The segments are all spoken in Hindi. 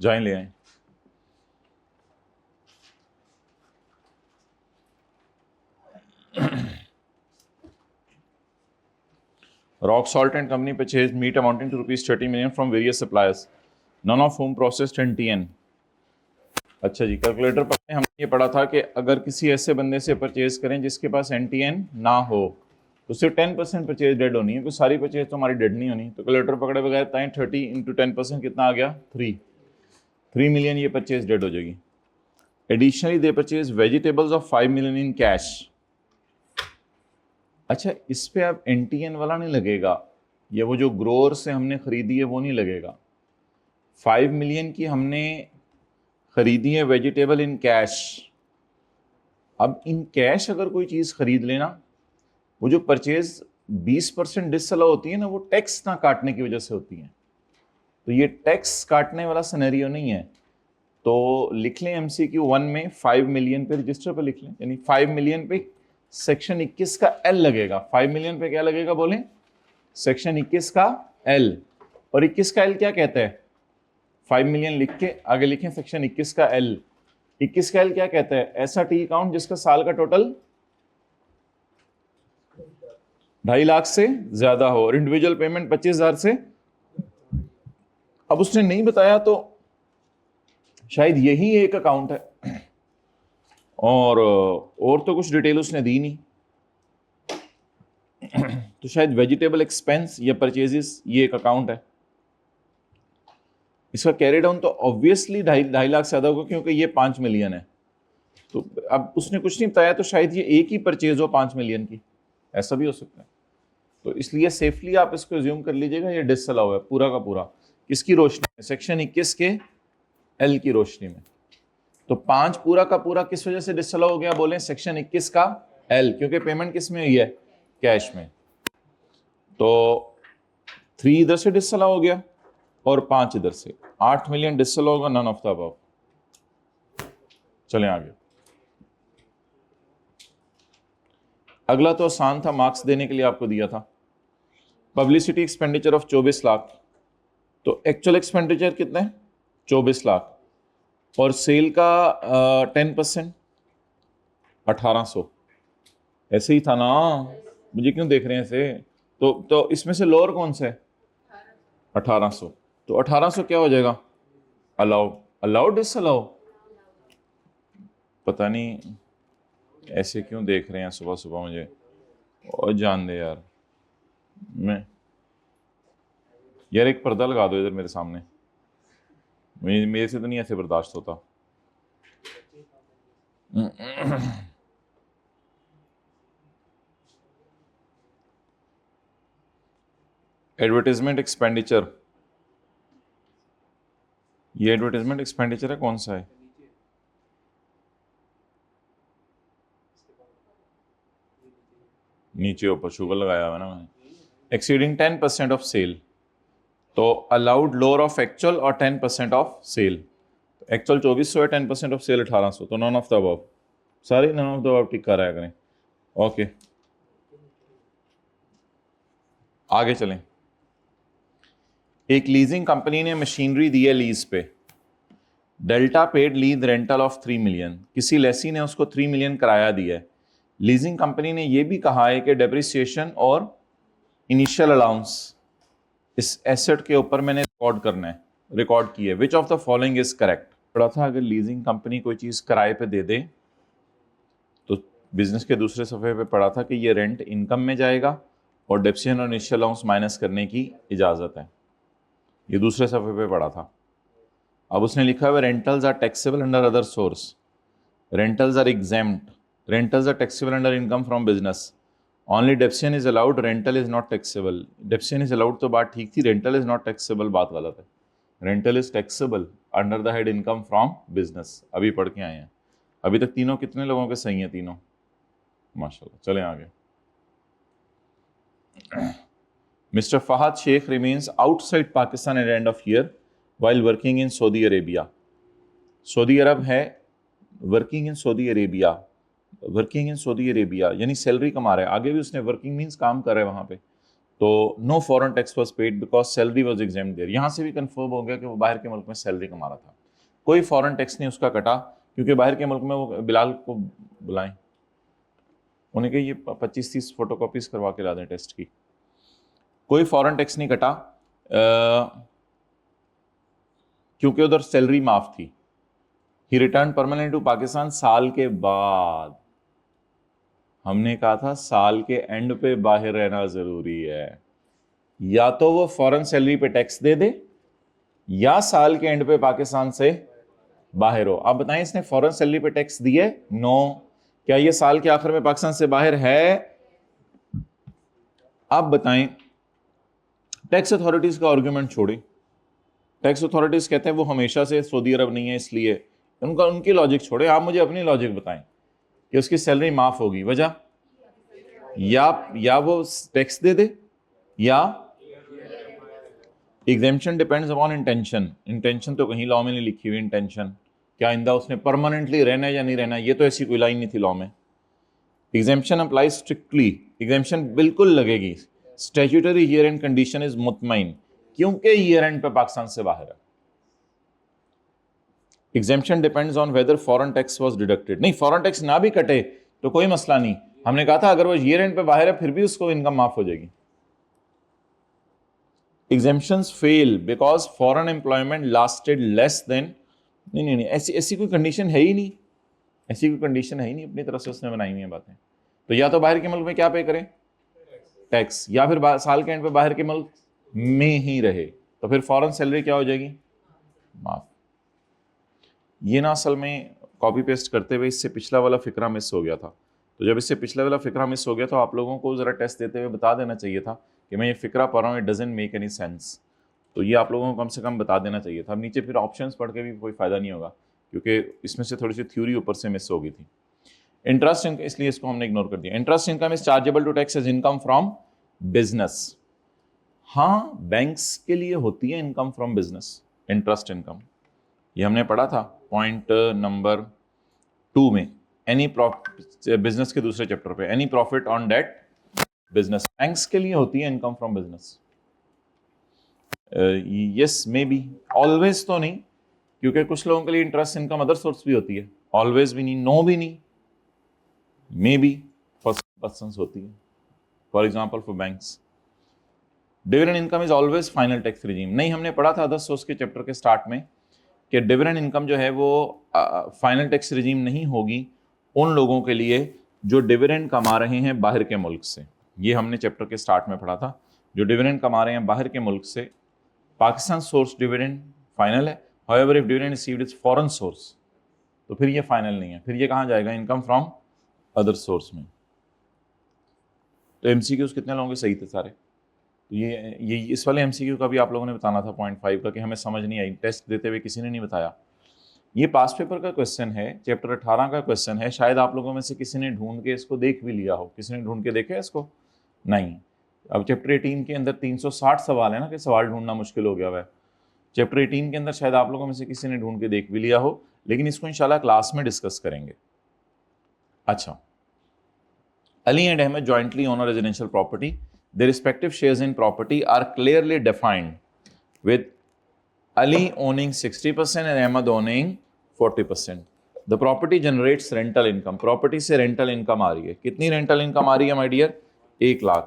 जाएं ले आए। Rock Salt and Company purchased meat amounting to rupees 30 million from various suppliers, none of whom processed NTN. अच्छा जी, कैलकुलेटर पढ़ने हमने ये पढ़ा था कि अगर किसी ऐसे बंदे से परचेज करें जिसके पास NTN ना हो तो सिर्फ 10% परचेज डेड होनी है, तो सारी परचेज तो हमारी डेड नहीं होनी। तो कैलकुलेटर पकड़े बगैर बताएं 30 इंटू 10% कितना आ गया, 3 मिलियन ये परचेज डेड हो जाएगी। Additionally they purchase vegetables of 5 million in cash. अच्छा, इस पे अब NTN वाला नहीं लगेगा, ये वो जो ग्रोअर से हमने खरीदी है वो नहीं लगेगा। 5 मिलियन की हमने खरीदी है वेजिटेबल इन कैश। अब इन कैश अगर कोई चीज़ खरीद लेना, वो जो परचेज 20% डिसअलाउ होती है ना, वो टैक्स ना काटने की वजह से होती है। तो ये टैक्स काटने वाला सिनेरियो नहीं है। तो लिख लें MCQ 1 में 5 मिलियन पे रजिस्टर पे लिख लें, यानी 5 मिलियन पे सेक्शन 21 का L लगेगा। 5 मिलियन पे क्या लगेगा बोलें, सेक्शन 21 का L। और 21 का L क्या कहता है, 5 मिलियन लिख के आगे लिखें सेक्शन 21 का L। 21 का L क्या कहता है, ऐसा टी अकाउंट जिसका साल का टोटल 2.5 लाख से ज्यादा हो और इंडिविजुअल पेमेंट 25,000 से। अब उसने नहीं बताया तो शायद यही एक अकाउंट है और तो कुछ डिटेल उसने दी नहीं, तो शायद वेजिटेबल एक्सपेंस या परचेजेस ये एक अकाउंट है। इसका कैरी डाउन तो ऑब्वियसली 2.5 लाख से ज्यादा होगा क्योंकि ये 5 मिलियन है। तो अब उसने कुछ नहीं बताया तो शायद ये एक ही परचेज हो 5 मिलियन की, ऐसा भी हो सकता है। तो इसलिए सेफली आप इसको एज्यूम कर लीजिएगा ये डिसअलाउ है पूरा का पूरा। किसकी रोशनी में, सेक्शन 21 के L की रोशनी में। तो 5 पूरा का पूरा किस वजह से डिसअलाउ हो गया बोले, सेक्शन 21 का L, क्योंकि पेमेंट किस में हुई है, कैश में। तो 3 इधर से डिसअलाउ हो गया और 5 इधर से, 8 मिलियन डिसअलाउ होगा, नन ऑफ द अबव। चलें आगे। अगला तो आसान था, मार्क्स देने के लिए आपको दिया था। Publicity expenditure of 24 lakh. तो एक्चुअल एक्सपेंडिचर कितना है, 24 लाख, और सेल का 10% 1800। ऐसे ही था ना, मुझे क्यों देख रहे हैं ऐसे। तो इसमें से लोअर कौन सा है, 1800। तो 1800 क्या हो जाएगा, अलाउड डिसअलाउ। पता नहीं ऐसे क्यों देख रहे हैं सुबह सुबह मुझे, और जान दे यार। मैं यार एक पर्दा लगा दो इधर मेरे सामने, मेरे से तो नहीं ऐसे बर्दाश्त होता। एडवर्टाइजमेंट एक्सपेंडिचर, ये एडवर्टाइजमेंट एक्सपेंडिचर है, कौन सा है, नीचे ऊपर शुगर लगाया हुआ ना मैंने। एक्सीडिंग 10% ऑफ सेल, तो अलाउड लोअर ऑफ एक्चुअल और 10% ऑफ सेल। एक्चुअल 2400 है, 10% ऑफ सेल 1800, तो नॉन ऑफ द अबव, सारी नॉन ऑफ द अबव टिक कर रहा करें। ओके आगे चलें। एक लीजिंग कंपनी ने मशीनरी दी है लीज पे। Delta paid lease rental of 3 million, किसी लेसी ने उसको 3 मिलियन किराया दिया है। लीजिंग कंपनी ने यह भी कहा है कि डेप्रिसिएशन और इनिशियल अलाउंस इस एसेट के ऊपर मैंने रिकॉर्ड की है। Which of the following is correct. पढ़ा था अगर लीजिंग कंपनी कोई चीज़ किराए पे दे दे तो बिजनेस के दूसरे सफ़े पे पढ़ा था कि ये रेंट इनकम में जाएगा और डेप्रिसिएशन और इनिशियल अलाउंस माइनस करने की इजाज़त है। ये दूसरे सफ़े पे पढ़ा था। अब उसने लिखा हुआ rentals are taxable under other source, rentals are exempt, rentals are taxable under income from business, only depreciation is allowed, rental is not taxable. Depreciation is allowed तो बात ठीक थी, रेंटल इज नॉट टैक्सेबल बात गलत है। Rental is taxable under the head income from business, अभी पढ़ के आए हैं। अभी तक तीनों कितने लोगों के सही हैं, तीनों माशाल्लाह। चलें आगे। Mr. Fahad Sheikh remains outside Pakistan at the end of year while working in Saudi Arabia. सऊदी अरब है, working in Saudi Arabia, working in Saudi Arabia यानी सैलरी कमा रहा है। आगे भी उसने वर्किंग मीन्स काम कर रहा है वहाँ पे। तो no foreign tax was paid because salary was exempt there. यहाँ से भी कंफर्म हो गया कि वो बाहर के मुल्क में सैलरी कमा रहा था, कोई फॉरेन टैक्स नहीं उसका कटा, क्योंकि बाहर के मुल्क में वो बिलाल को बुलाएं, उन्हें कही ये 25-30 फोटोकॉपीज करवा के ला दें टेस्ट की, कोई फॉरेन टैक्स नहीं कटा क्योंकि उधर सैलरी माफ थी। ही रिटर्न परमानेंट टू पाकिस्तान साल के बाद। हमने कहा था साल के एंड पे बाहर रहना जरूरी है, या तो वो फॉरेन सैलरी पे टैक्स दे दे या साल के एंड पे पाकिस्तान से बाहर हो। अब बताएं इसने फॉरेन सैलरी पे टैक्स दिए? नो। क्या ये साल के आखिर में पाकिस्तान से बाहर है? अब बताएं, टैक्स अथॉरिटीज का आर्गुमेंट छोड़े, टैक्स अथॉरिटीज कहते हैं वो हमेशा से सऊदी अरब नहीं है इसलिए, उनकी लॉजिक छोड़े, आप मुझे अपनी लॉजिक बताएं कि उसकी सैलरी माफ होगी, वजह या वो टैक्स दे दे या exemption depends upon intention. Intention तो कहीं लॉ में नहीं लिखी हुई इंटेंशन, क्या आइंदा उसने परमानेंटली रहना है या नहीं रहना, ये तो ऐसी कोई लाइन नहीं थी लॉ में। एग्जेम्पशन अप्लाई स्ट्रिक्टली, एग्जेम्पशन बिल्कुल लगेगी। Statutory year end condition is मुतमईन, क्योंकि ईयर एंड पे पाकिस्तान से बाहर है। Exemption depends on whether foreign tax was deducted. नहीं, फॉरेन टैक्स ना भी कटे तो कोई मसला नहीं, हमने कहा था अगर वो ईयर एंड पे बाहर है फिर भी उसको इनकम माफ हो जाएगी। Exemptions fail because foreign employment lasted less than, नहीं, ऐसी कोई कंडीशन है ही नहीं, ऐसी कोई कंडीशन है ही नहीं, अपनी तरफ से उसने बनाई हुई है बातें। तो या तो बाहर के मुल्क में क्या पे करें? टैक्स, या फिर साल के एंड पे बाहर के मुल्क में ही रहे, तो फिर फॉरेन सैलरी क्या हो जाएगी? माफ। ये ना असल में कॉपी पेस्ट करते हुए इससे पिछला वाला फिक्रा मिस हो गया था, तो जब इससे पिछला वाला फिक्रा मिस हो गया तो आप लोगों को ज़रा टेस्ट देते हुए बता देना चाहिए था कि मैं ये फिक्रा पढ़ रहा हूँ, it doesn't make any sense, तो ये आप लोगों को कम से कम बता देना चाहिए था। अब नीचे फिर ऑप्शंस पढ़ के भी कोई फ़ायदा नहीं होगा, क्योंकि इसमें से थोड़ी सी थ्योरी ऊपर से मिस हो गई थी। इंटरेस्ट इनकम, इसलिए इसको हमने इग्नोर कर दिया। Interest income is chargeable to tax as income from business. हाँ, बैंक्स के लिए होती है income from business, interest income, ये हमने पढ़ा था पॉइंट नंबर 2 में, एनी प्रॉफिट, बिजनेस के दूसरे चैप्टर पे, any profit on debt business, banks के लिए होती है income from business. Yes, maybe, always तो नहीं, क्योंकि कुछ लोगों के लिए इंटरेस्ट इनकम अदर सोर्स भी होती है, ऑलवेज भी नहीं, नो भी नहीं, मे बी फॉर पर्संस होती है, for example for banks. Dividend income is always final tax regime, नहीं, हमने पढ़ा था अदर सोर्स के चैप्टर के स्टार्ट में कि डिविडेंड इनकम जो है वो फाइनल टैक्स रिजीम नहीं होगी उन लोगों के लिए जो डिविडेंड कमा रहे हैं बाहर के मुल्क से। ये हमने चैप्टर के स्टार्ट में पढ़ा था, जो डिविडेंड कमा रहे हैं बाहर के मुल्क से, पाकिस्तान सोर्स डिविडेंड फाइनल है, however if dividend received is foreign source, तो फिर ये फाइनल नहीं है, फिर ये कहाँ जाएगा? इनकम फ्रॉम अदर सोर्स में। तो एमसीक्यूज कितने लोगों के सही थे सारे? तो ये इस वाले एमसीक्यू का भी आप लोगों ने बताना था पॉइंट 5 का, कि हमें समझ नहीं आई, टेस्ट देते हुए किसी ने नहीं बताया। ये पास पेपर का क्वेश्चन है, चैप्टर 18 का क्वेश्चन है, शायद आप लोगों में से किसी ने ढूंढ के इसको देख भी लिया हो। किसी ने ढूंढ के देखा है इसको? नहीं। अब चैप्टर 18 के अंदर 360 सवाल है ना, कि सवाल ढूंढना मुश्किल हो गया हुआ है। चैप्टर 18 के अंदर शायद आप लोगों में से किसी ने ढूंढ के देख भी लिया हो, लेकिन इसको इंशाल्लाह क्लास में डिस्कस करेंगे। अच्छा, Ali and Ahmed jointly own a residential property. Their respective shares in property are clearly defined, with Ali owning 60% and Ahmed owning 40%. The property generates rental income. Property से rental income आ रही है। कितनी rental income आ रही है, my dear? 1 lakh.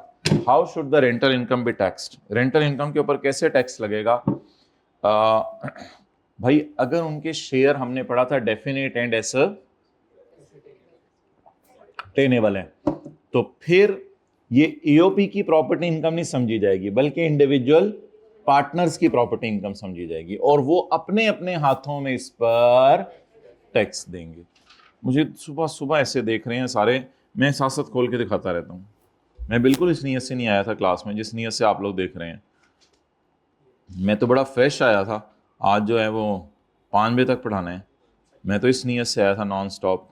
How should the rental income be taxed? Rental income के ऊपर कैसे टैक्स लगेगा? भाई, अगर उनके शेयर हमने पढ़ा था डेफिनेट एंड एसरटेनेबल है, तो फिर ये ईओपी की प्रॉपर्टी इनकम नहीं समझी जाएगी, बल्कि इंडिविजुअल पार्टनर्स की प्रॉपर्टी इनकम समझी जाएगी, और वो अपने अपने हाथों में इस पर टैक्स देंगे। मुझे सुबह सुबह ऐसे देख रहे हैं सारे, मैं साथ साथ खोल के दिखाता रहता हूँ। मैं बिल्कुल इस नीयत से नहीं आया था क्लास में जिस नीयत से आप लोग देख रहे हैं। मैं तो बड़ा फ्रेश आया था, आज जो है वो 5 बजे तक पढ़ाना है, मैं तो इस नीयत से आया था नॉन स्टॉप।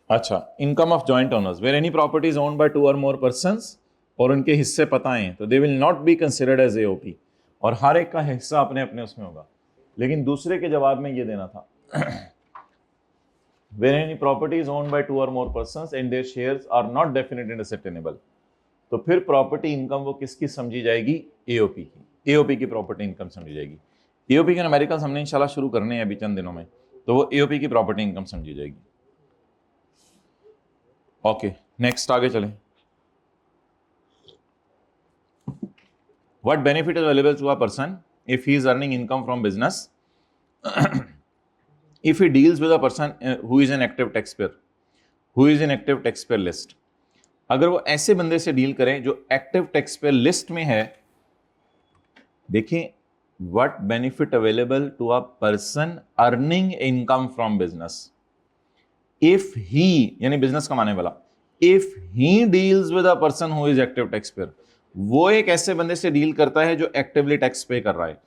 अच्छा, income of joint owners, where any property is owned by 2 और मोर पर्सन्स, और उनके हिस्से पता हैं, तो they will not be considered as AOP, और हर एक का हिस्सा अपने अपने उसमें होगा। लेकिन दूसरे के जवाब में ये देना था, where any property is owned by 2 और more persons and their shares are not definite and ascertainable, तो फिर प्रॉपर्टी इनकम वो किसकी समझी जाएगी? एओपी की। एओपी की प्रॉपर्टी इनकम समझी जाएगी। एओपी के न्यूमेरिकल्स हमने इंशाल्लाह शुरू करने हैं अभी चंद दिनों में, तो वो एओपी की प्रॉपर्टी इनकम समझी जाएगी। ओके, नेक्स्ट आगे चलें। What benefit is available to a person if he is earning income from business? If he deals with a person who is an active taxpayer, who is in active taxpayer list, अगर वो ऐसे बंदे से डील करें जो एक्टिव टैक्सपेयर लिस्ट में है, देखिए what benefit available to a person earning income from business if he, यानी बिजनेस कमाने वाला, if he deals with a person who is active taxpayer, वो एक ऐसे बंदे से डील करता है जो एक्टिवली टैक्स पे कर रहा है।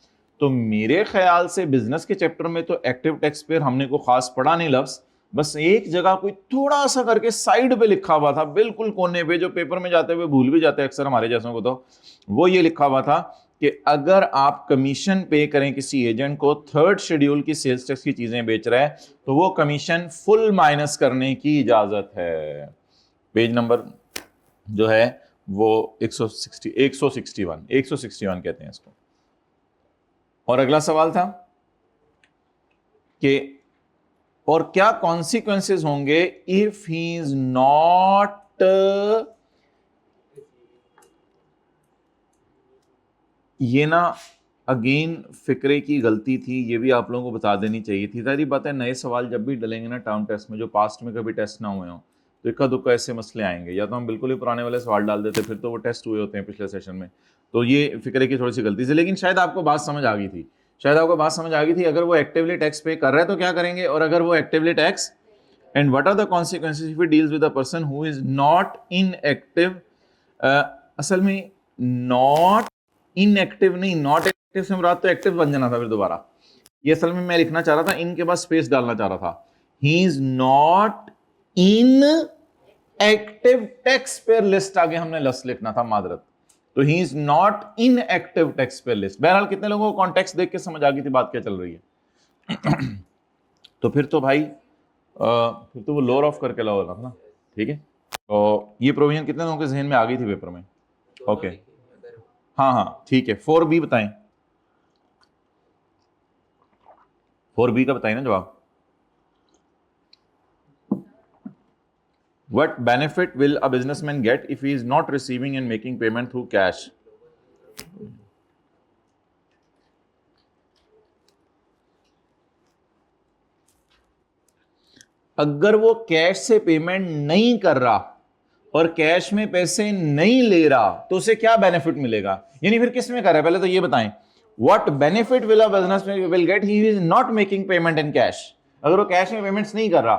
तो मेरे ख्याल से बिजनेस के चैप्टर में तो एक्टिव टैक्स पेयर हमने को खास पढ़ा नहीं लफ्ज, बस एक जगह कोई थोड़ा सा करके साइड पे लिखा हुआ था, बिल्कुल कोने पे, जो पेपर में जाते हुए भूल भी जाते हैं अक्सर हमारे जैसों को, तो वो ये लिखा हुआ था कि अगर आप कमीशन पे करें किसी एजेंट को, थर्ड शेड्यूल की सेल्स टैक्स की चीजें बेच रहा है, तो वो कमीशन फुल माइनस करने की इजाजत है। पेज नंबर जो है वो 161 कहते हैं इसको। और अगला सवाल था कि और क्या कॉन्सिक्वेंसेस होंगे इफ ही इज नॉट, ये ना अगेन फिक्रे की गलती थी, ये भी आप लोगों को बता देनी चाहिए थी। सारी बात है, नए सवाल जब भी डलेंगे ना टर्म टेस्ट में, जो पास्ट में कभी टेस्ट ना हुए हो, तो इक्का दुक्का ऐसे मसले आएंगे, या तो हम बिल्कुल ही पुराने वाले सवाल डाल देते, फिर तो वो टेस्ट हुए होते हैं पिछले सेशन में। तो ये फिक्रे की थोड़ी सी गलती थी, लेकिन शायद आपको बात समझ आ गई थी, शायद आपको बात समझ आ गई थी। अगर वो एक्टिवली टैक्स पे कर रहा है तो क्या करेंगे, और अगर वो actively tax, and what are the consequences if he deals with a person who is not in active, असल में नॉट इनएक्टिव नहीं, नॉट एक्टिव से मुराद तो एक्टिव बन जाना था फिर दोबारा। ये असल में मैं लिखना चाह रहा था, इनके बाद स्पेस डालना चाह रहा था, he is not in active tax payer list, आगे हमने लस लिखना था, मादरत। तो he is not in active tax payer list. बहरहाल कितने लोगों को कॉन्टेक्स्ट देख के समझ आ गई थी बात क्या चल रही है? तो फिर तो भाई फिर तो वो लोअर ऑफ करके लाओ ना, ठीक है। तो ये प्रोविजन कितने लोगों के जहन में आ गई थी पेपर में? ओके, हाँ हाँ ठीक है। 4B बताएं, 4B का बताएं ना जवाब। What benefit will a businessman get if he is not receiving and making payment through cash? अगर वो कैश से पेमेंट नहीं कर रहा और कैश में पैसे नहीं ले रहा, तो उसे क्या बेनिफिट मिलेगा? यानी फिर किस में कर रहा है, पहले तो ये बताएं। What benefit will a businessman will get he is not making payment in cash? अगर वो कैश में पेमेंट्स नहीं कर रहा।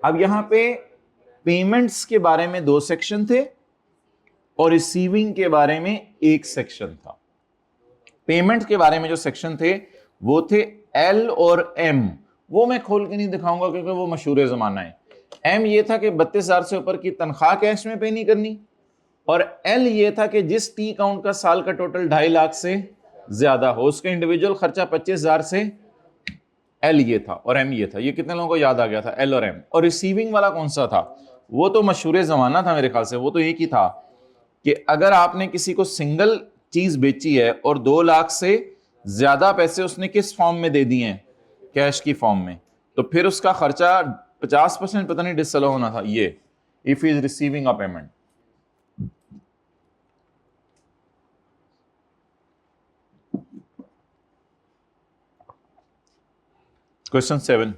अब यहां पे पेमेंट्स के बारे में 2 सेक्शन थे और रिसीविंग के बारे में 1 सेक्शन था। पेमेंट के बारे में जो सेक्शन थे वो थे L और M, वो मैं खोल के नहीं दिखाऊंगा क्योंकि वो मशहूर जमाना है। M ये था कि 32,000 से ऊपर की तनख्वाह कैश में पे नहीं करनी, और L ये था कि जिस टी काउंट का साल का टोटल 2.5 लाख से ज्यादा हो, उसका इंडिविजुअल खर्चा 25,000 से, L ये था, और M ये था। ये कितने लोगों को याद आ गया था, L और M? और रिसीविंग वाला कौन सा था? वो तो मशहूर जमाना था मेरे ख्याल से, वो तो एक ही था कि अगर आपने किसी को सिंगल चीज बेची है और 2 लाख से ज्यादा पैसे उसने किस फॉर्म में दे दिए हैं, कैश की फॉर्म में, तो फिर उसका खर्चा 50% पता नहीं डिसअलाउ होना था, ये if is receiving a payment. Question 7,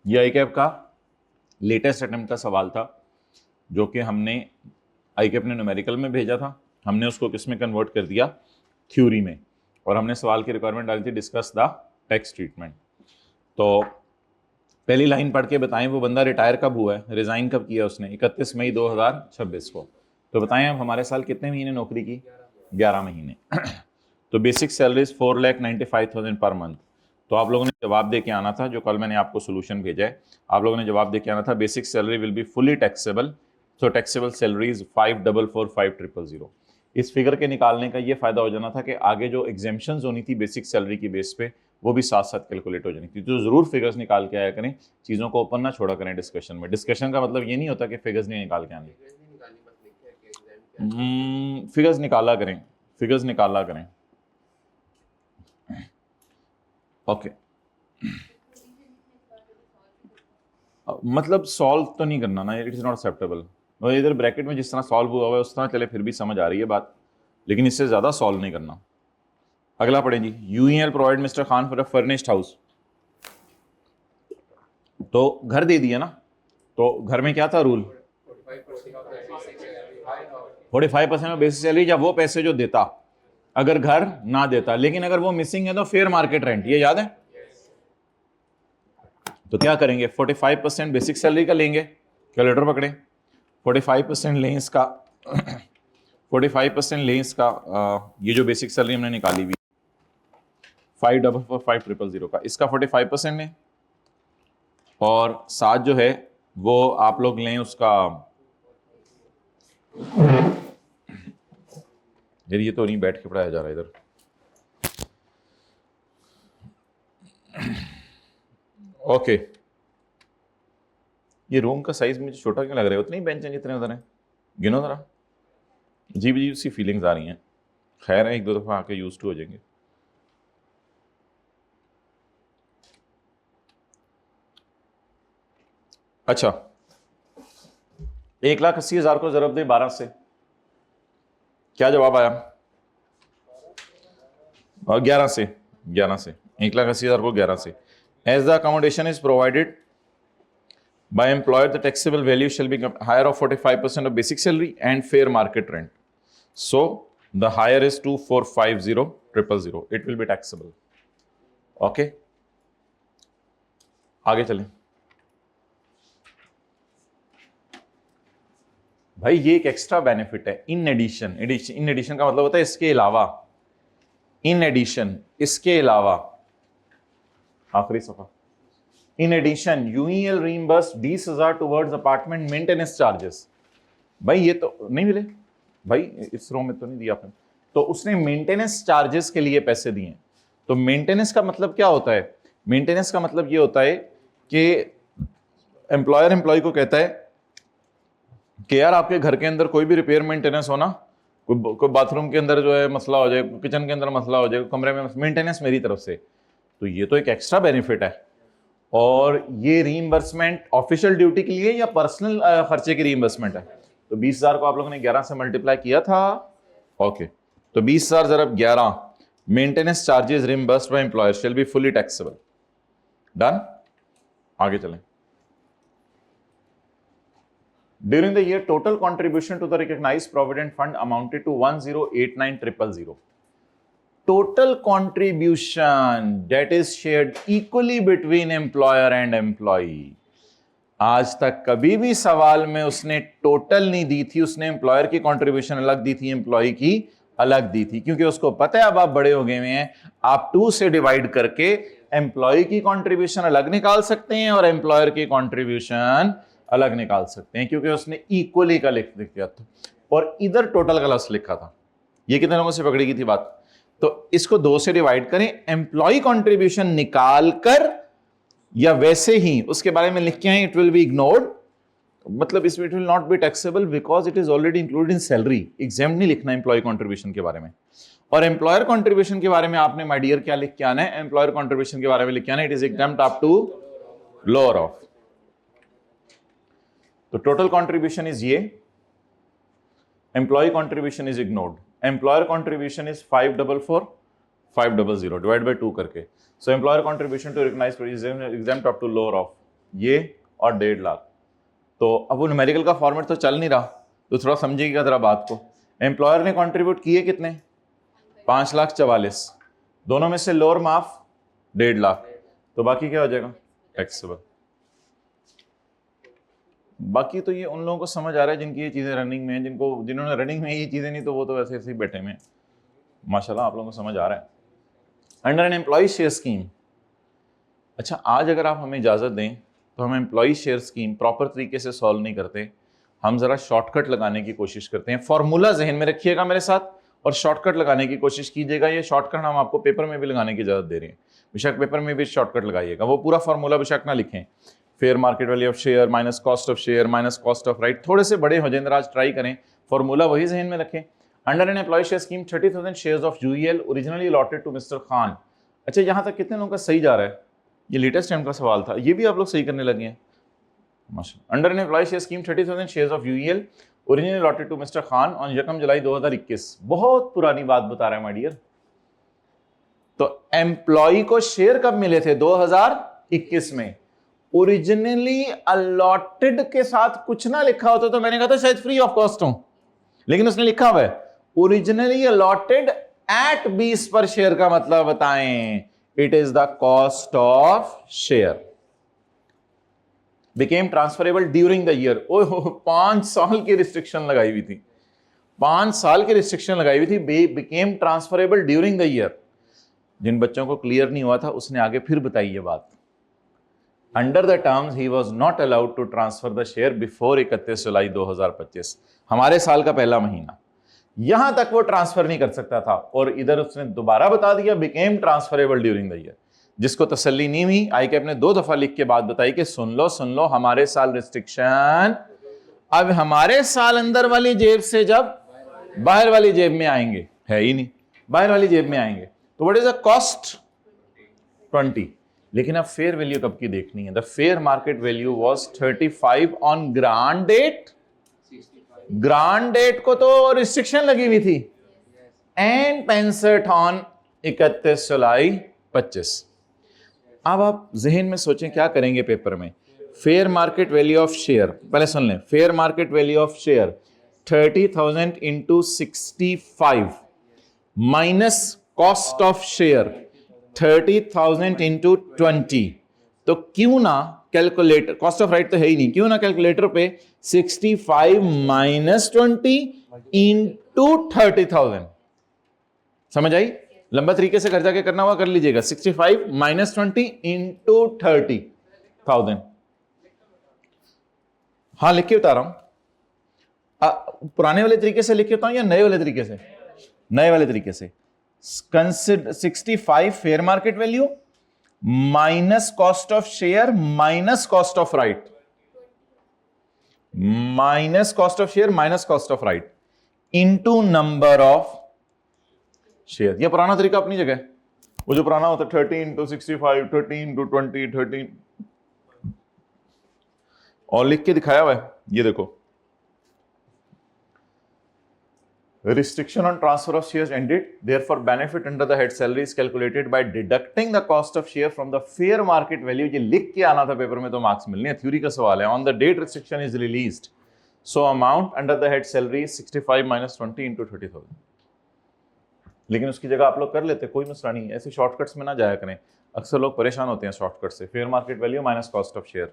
ये आईकैप का लेटेस्ट अटेम्प्ट का सवाल था, जो कि हमने आईकैप ने न्यूमेरिकल में भेजा था, हमने उसको किस में कन्वर्ट कर दिया, थ्योरी में, और हमने सवाल की रिक्वायरमेंट डाली थी डिस्कस द टैक्स ट्रीटमेंट। तो पहली लाइन पढ़ के बताएं वो बंदा रिटायर कब हुआ है, रिजाइन कब किया उसने? 31 मई 2026 को। तो बताएं अब हमारे साल कितने महीने नौकरी की? 11 महीने। तो बेसिक सैलरी 4,95,000 पर मंथ। तो आप लोगों ने जवाब दे के आना था, जो कल मैंने आपको सोल्यूशन भेजा है, आप लोगों ने जवाब दे के आना था basic salary will be fully taxable, so taxable salaries 5,445,000। इस फिगर के निकालने का ये फायदा हो जाना था कि आगे जो एग्जेम्पशंस होनी थी बेसिक सैलरी की बेस पे, वो भी साथ साथ कैलकुलेट हो जाएंगी। तो जरूर फिगर्स निकाल के आया करें, चीज़ों को ओपन ना छोड़ा करें डिस्कशन में। डिस्कशन का मतलब ये नहीं होता कि फिगर्स नहीं निकाल के आने, फिगर्स निकाला करें, फिगर्स निकाला करें। ओके मतलब सॉल्व तो नहीं करना ना, इट इज नॉट एक्सेप्टेबल। और इधर ब्रैकेट में जिस तरह सॉल्व हुआ हुआ है उस तरह चले फिर भी समझ आ रही है बात, लेकिन इससे ज्यादा सॉल्व नहीं करना। अगला पढ़ें जी, UEL provide mister Khan for a furnished house. तो घर दे दिया ना, तो घर में क्या था रूल, 45% ऑफ बेसिक सैलरी, या वो पैसे जो देता अगर घर ना देता, लेकिन अगर वो मिसिंग है तो फेयर मार्केट रेंट, ये याद है। तो क्या करेंगे, 45% बेसिक सैलरी का लेंगे, कैलकुलेटर पकड़े, 45% लें इसका 45% लें इसका ये जो बेसिक सैलरी हमने निकाली हुई 544500 का, इसका 45% लें, और साथ जो है वो आप लोग लें उसका, यार ये तो नहीं बैठ के पढ़ाया जा रहा है इधर। ओके ये रूम का साइज मुझे छोटा क्यों लग रहा है, उतनी बेंच हैं जितने उधर हैं, गिनो जरा। अजीब अजीब सी फीलिंग्स आ रही हैं, खैर है एक दो दफा आके यूज टू हो जाएंगे। अच्छा 1,80,000 को जरब दे 12 से, क्या जवाब आया, और 11 से 1,80,000 को 11 से। As the accommodation is provided by employer, the taxable value shall be higher of 45% of basic salary and fair market rent. So the higher is 2450,000. It will be taxable. Okay. आगे चलें भाई, ये एक एक्स्ट्रा बेनिफिट है, इन एडिशन। इन एडिशन का मतलब होता है इसके अलावा, इन एडिशन इसके अलावा, आखिरी सफा। In addition, UEL reimbursed 20,000 towards apartment maintenance charges. भाई ये तो नहीं मिले भाई, इस रो में तो नहीं दिया आपने, तो उसने मेंटेनेंस चार्जेस के लिए पैसे दिए। तो मेंटेनेंस का मतलब क्या होता है, मेंटेनेंस का मतलब ये होता है कि एम्प्लॉयर एम्प्लॉय को कहता है कि यार आपके घर के अंदर कोई भी रिपेयर मेंटेनेंस हो ना, कोई बाथरूम के अंदर जो है मसला हो जाए, किचन के अंदर मसला हो जाए, कमरे में मेंटेनेंस मेरी तरफ से, तो ये तो एक एक्स्ट्रा बेनिफिट है। और ये रीइंबर्समेंट ऑफिशियल ड्यूटी के लिए या पर्सनल खर्चे की रीइंबर्समेंट है। तो 20,000 को आप लोगों ने 11 से मल्टीप्लाई किया था। ओके तो 20,000 ज़रब 11 maintenance charges reimbursed by employer shall be fully taxable. Done, आगे चलें। During the year total contribution to the recognised provident fund amounted to 1,089,000. Total contribution that is shared equally between employer and employee. आज तक कभी भी सवाल में उसने टोटल नहीं दी थी, उसने एम्प्लॉयर की कंट्रीब्यूशन अलग दी थी, एम्प्लॉय की अलग दी थी, क्योंकि उसको पता है अब आप बड़े हो गए हुए हैं, आप 2 से डिवाइड करके एम्प्लॉय की कंट्रीब्यूशन अलग निकाल सकते हैं और एम्प्लॉयर की कंट्रीब्यूशन अलग निकाल सकते हैं, क्योंकि उसने इक्वली का लिख दिया था और इधर टोटल का लफ्ज लिखा था। ये कितने लोगों से पकड़ी गई थी बात। तो इसको 2 से डिवाइड करें, एम्प्लॉय कंट्रीब्यूशन निकाल कर, या वैसे ही उसके बारे में लिख के आए, इट विल बी इग्नोर्ड, मतलब इसमें it will not be taxable because it is already included in salary. Exam नहीं लिखना एम्प्लॉय कंट्रीब्यूशन के बारे में। और एम्प्लॉयर कंट्रीब्यूशन के बारे में आपने माय डियर क्या लिख के आना है, एम्प्लॉयर कंट्रीब्यूशन के बारे में लिख के आना है, it is exempt up to lower of. तो टोटल कंट्रीब्यूशन इज ये, employee contribution is ignored, employer contribution is 544,500 divide by 2 करके। So employer contribution to recognised exempt up to lower of ये और 1.5 लाख। तो अब वो न्यूमेरिकल का फॉर्मेट तो चल नहीं रहा, तो थोड़ा समझिएगा जरा बात को। एम्प्लॉयर ने कंट्रीब्यूट किए कितने, 5,44,000, दोनों में से लोअर माफ 1.5 लाख, तो बाकी क्या हो जाएगा, टैक्सेबल। बाकी तो ये उन लोगों को समझ आ रहा है जिनकी ये चीज़ें रनिंग में हैं, जिन्होंने रनिंग में ये चीज़ें नहीं, तो वो तो वैसे ऐसे ही बैठे हुए हैं। माशाल्लाह आप लोगों को समझ आ रहा है। Under an employ share scheme, अच्छा आज अगर आप हमें इजाज़त दें तो हम एम्प्लॉय शेयर स्कीम प्रॉपर तरीके से सॉल्व नहीं करते, हम ज़रा शॉर्टकट लगाने की कोशिश करते हैं। फॉर्मूला जहन में रखिएगा मेरे साथ और शॉर्टकट लगाने की कोशिश कीजिएगा। ये शॉर्टकट हम आपको पेपर में भी लगाने की इजाज़त दे रहे हैं। बेशक पेपर में भी शॉर्टकट लगाइएगा, वो पूरा फॉर्मूला बेशक ना लिखें, fair market value of share minus cost of share minus cost of right, थोड़े से बड़े हो जाए, आज ट्राई करें, फॉर्मूला वही जहन में रखें। Under an employ share scheme 30,000 shares of UEL originally allotted to mister Khan. अच्छा, यहाँ तक कितने लोगों का सही जा रहा है? ये लेटेस्ट टाइम का सवाल था, ये भी आप लोग सही करने लगे हैं माशाल्लाह। Under an employ share scheme 30,000 shares of UEL originally allotted to mister Khan on 1 July 2021। बहुत पुरानी बात बता रहा है माय डियर। तो एम्प्लॉय को शेयर कब मिले थे? 2021 में। ओरिजिनली अलॉटेड के साथ कुछ ना लिखा होता तो मैंने कहा था शायद फ्री ऑफ कॉस्ट हो, लेकिन उसने लिखा हुआ है ओरिजिनली अलॉटेड एट 20 पर शेयर का मतलब बताएं। It is the cost of share. Became transferable during the year. Oh, 5 साल की रिस्ट्रिक्शन लगाई हुई थी, 5 साल की रिस्ट्रिक्शन लगाई हुई थी। Became transferable during the year. जिन बच्चों को क्लियर नहीं हुआ था उसने आगे फिर बताई ये बात। Under the terms he was not allowed to transfer the share before 31 July 2025, हमारे साल का पहला महीना, यहां तक वो ट्रांसफर नहीं कर सकता था। और इधर उसने दोबारा बता दिया became transferable during the year. जिसको तसल्ली नहीं हुई, आई कैप ने 2 दफा लिख के बात बताई कि सुन लो हमारे साल रिस्ट्रिक्शन, अब हमारे साल अंदर वाली जेब से जब बाहर वाली जेब में आएंगे, है ही नहीं, बाहर वाली जेब में आएंगे। तो व्हाट इज द कॉस्ट? 20। लेकिन अब फेयर वैल्यू कब की देखनी है? The fair market value was 35 on grant date. Grant date को तो रिस्ट्रिक्शन लगी हुई थी, एंड 65 ऑन 31 जुलाई 25। अब आप जहन में सोचें क्या करेंगे पेपर में। Fair market value of share, पहले सुन लें, fair market value of share 30,000 into 65 minus cost of share 30,000 into 20। तो क्यों ना कैलकुलेटर, कॉस्ट ऑफ राइट तो है ही नहीं, क्यों ना कैलकुलेटर पे 65 माइनस 20 इंटू 30,000। समझ आई? लंबा तरीके से घर जाके करना हुआ कर लीजिएगा। 65 माइनस 20 इंटू 30,000। हाँ, लिख के बता रहा हूं। पुराने वाले तरीके से लिख के बताऊं या नए वाले तरीके से? नए वाले तरीके से। Consider 65 fair market value minus cost of share minus cost of right, minus cost of share minus cost of right into number of share. यह पुराना तरीका अपनी जगह, वो जो पुराना होता 30 इंटू 65, 30 इंटू 20, 30 और लिख के दिखाया हुआ है, ये देखो। Restriction on transfer of shares ended. Therefore, benefit under the head salary is calculated by deducting the cost of share from the fair market value. ये लिख के आना था पेपर में तो मार्क्स मिलने हैं, थ्योरी का सवाल है। On the date restriction is released, so amount under the head salary is 65 minus 20 into 30,000. लेकिन उसकी जगह आप लोग कर लेते, कोई मसला नहीं, ऐसे शॉर्टकट्स में ना जाया करें। अक्सर लोग परेशान होते हैं शॉर्टकट से। Fair market value minus cost of share.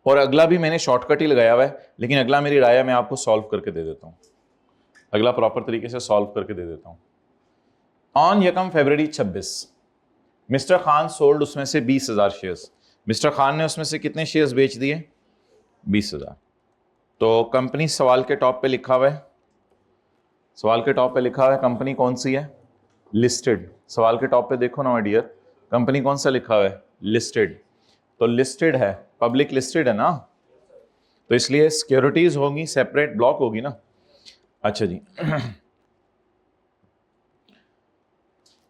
और अगला भी मैंने शॉर्टकट ही लगाया हुआ है, लेकिन अगला मेरी राय मैं आपको सॉल्व करके दे देता हूं। अगला प्रॉपर तरीके से सॉल्व करके दे देता हूं। ऑन यकम फरवरी 26 मिस्टर खान सोल्ड उसमें से 20,000 शेयर्स। मिस्टर खान ने उसमें से कितने शेयर्स बेच दिए? 20,000। तो कंपनी सवाल के टॉप पे लिखा हुआ है, सवाल के टॉप पे लिखा हुआ है कंपनी कौन सी है? लिस्टेड। सवाल के टॉप पे देखो ना माय डियर, कंपनी कौन सा लिखा हुआ है? लिस्टेड। तो लिस्टेड है, पब्लिक लिस्टेड है ना, तो इसलिए सिक्योरिटीज होगी, सेपरेट ब्लॉक होगी ना। अच्छा जी,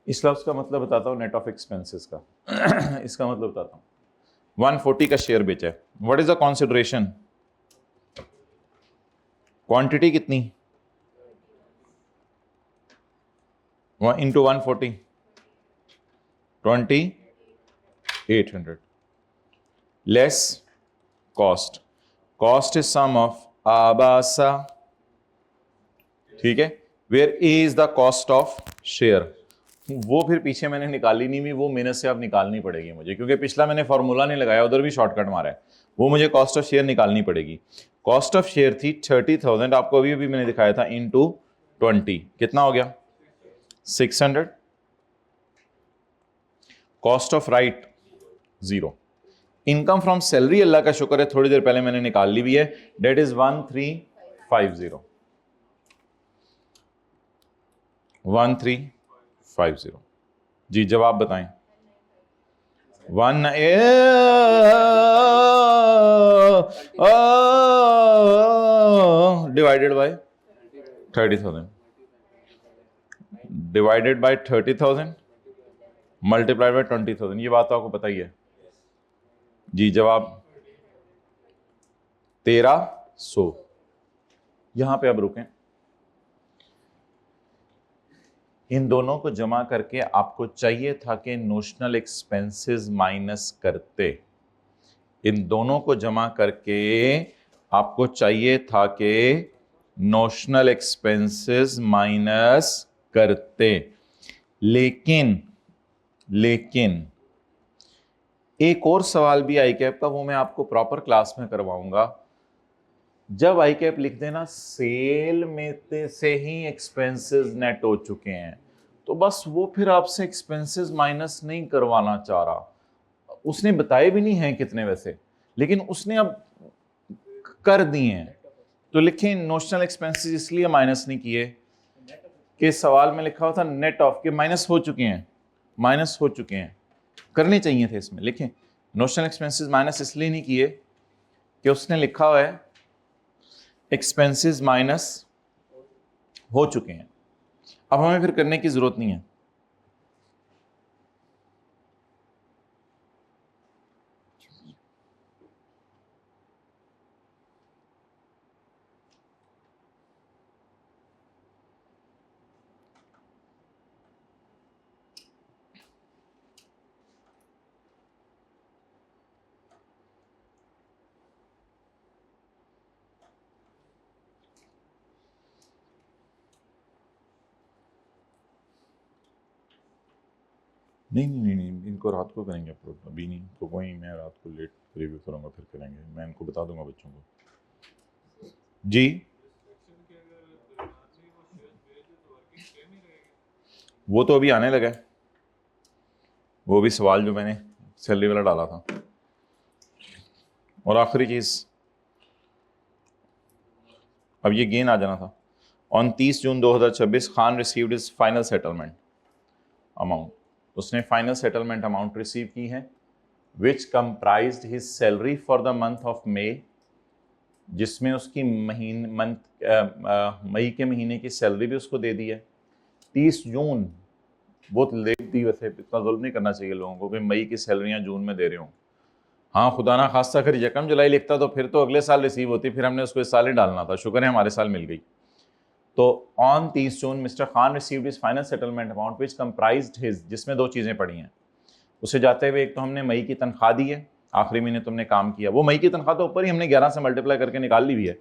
इस लफ्ज का मतलब बताता हूं, नेट ऑफ एक्सपेंसेस का इसका मतलब बताता हूं। 140 का शेयर बेचा है। What is the consideration? Quantity कितनी? Into 140 2800 less cost. Cost is sum of आबासा, ठीक है। Where is the cost of share? वो फिर पीछे मैंने निकाली नहीं हुई, वो मेहनत से अब निकालनी पड़ेगी मुझे, क्योंकि पिछला मैंने फॉर्मूला नहीं लगाया, उधर भी शॉर्टकट मारा है। वो मुझे कॉस्ट ऑफ शेयर निकालनी पड़ेगी। कॉस्ट ऑफ शेयर थी 30,000, आपको अभी अभी मैंने दिखाया था, इनटू 20 कितना हो गया? 600। Cost of right 0। Income from salary Allah का शुक्र है थोड़ी देर पहले मैंने निकाल ली भी है, डेट इज 1350। 1350। जी जवाब बताएं। 1 divided by 30,000, divided by 30,000 multiplied by 20,000। ये बात तो आपको पता ही है। जी जवाब 1300। यहां पे अब रुकें। इन दोनों को जमा करके आपको चाहिए था कि नोशनल एक्सपेंसेस माइनस करते। इन दोनों को जमा करके आपको चाहिए था कि नोशनल एक्सपेंसेस माइनस करते। लेकिन एक और सवाल भी आई कैप का, वो मैं आपको प्रॉपर क्लास में करवाऊंगा। जब आई कैप लिख देना सेल में से ही एक्सपेंसेस नेट हो चुके हैं, तो बस वो फिर आपसे एक्सपेंसेस माइनस नहीं करवाना चाह रहा। उसने बताए भी नहीं है कितने वैसे, लेकिन उसने अब कर दिए हैं। तो लिखें नोशनल एक्सपेंसेस इसलिए माइनस नहीं किए कि सवाल में लिखा हुआ था नेट ऑफ के माइनस हो चुके हैं, करने चाहिए थे इसमें। लिखें नोशनल एक्सपेंसेस माइनस इसलिए नहीं किए कि उसने लिखा हुआ है एक्सपेंसेस माइनस हो चुके हैं। अब हमें फिर करने की जरूरत नहीं है। नहीं, इनको रात को करेंगे अपलोड, अभी नहीं। तो वही मैं रात को लेट रिव्यू करूंगा, फिर करेंगे। मैं इनको बता दूंगा बच्चों को। जी वो तो अभी आने लगा है, वो भी सवाल जो मैंने सैलरी वाला डाला था। और आखिरी चीज, अब ये गेन आ जाना था। On 30 June 2026 Khan received is final settlement amount. उसने फाइनल सेटलमेंट अमाउंट रिसीव की है which comprised his salary for the month of May, जिसमें उसकी मई के महीने की सैलरी भी उसको दे दी है। 30 जून बहुत लेट दी, वैसे इतना जुल्म नहीं करना चाहिए लोगों को कि मई की सैलरियां जून में दे रहे हो। हाँ खुदा ना खास्ता फिर 1 जुलाई लिखता तो फिर तो अगले साल रिसीव होती, फिर हमने उसको इस साल ही डालना था। शुक्र है हमारे साल मिल गई। तो on 30 June mister Khan received his final settlement amount which comprised his, जिसमें 2 चीज़ें पड़ी हैं उसे जाते हुए। एक तो हमने मई की तनख्वाह दी है, आखिरी महीने तुमने काम किया, वो मई की तनख्वाह तो ऊपर ही हमने 11 से मल्टीप्लाई करके निकाल ली हुई है।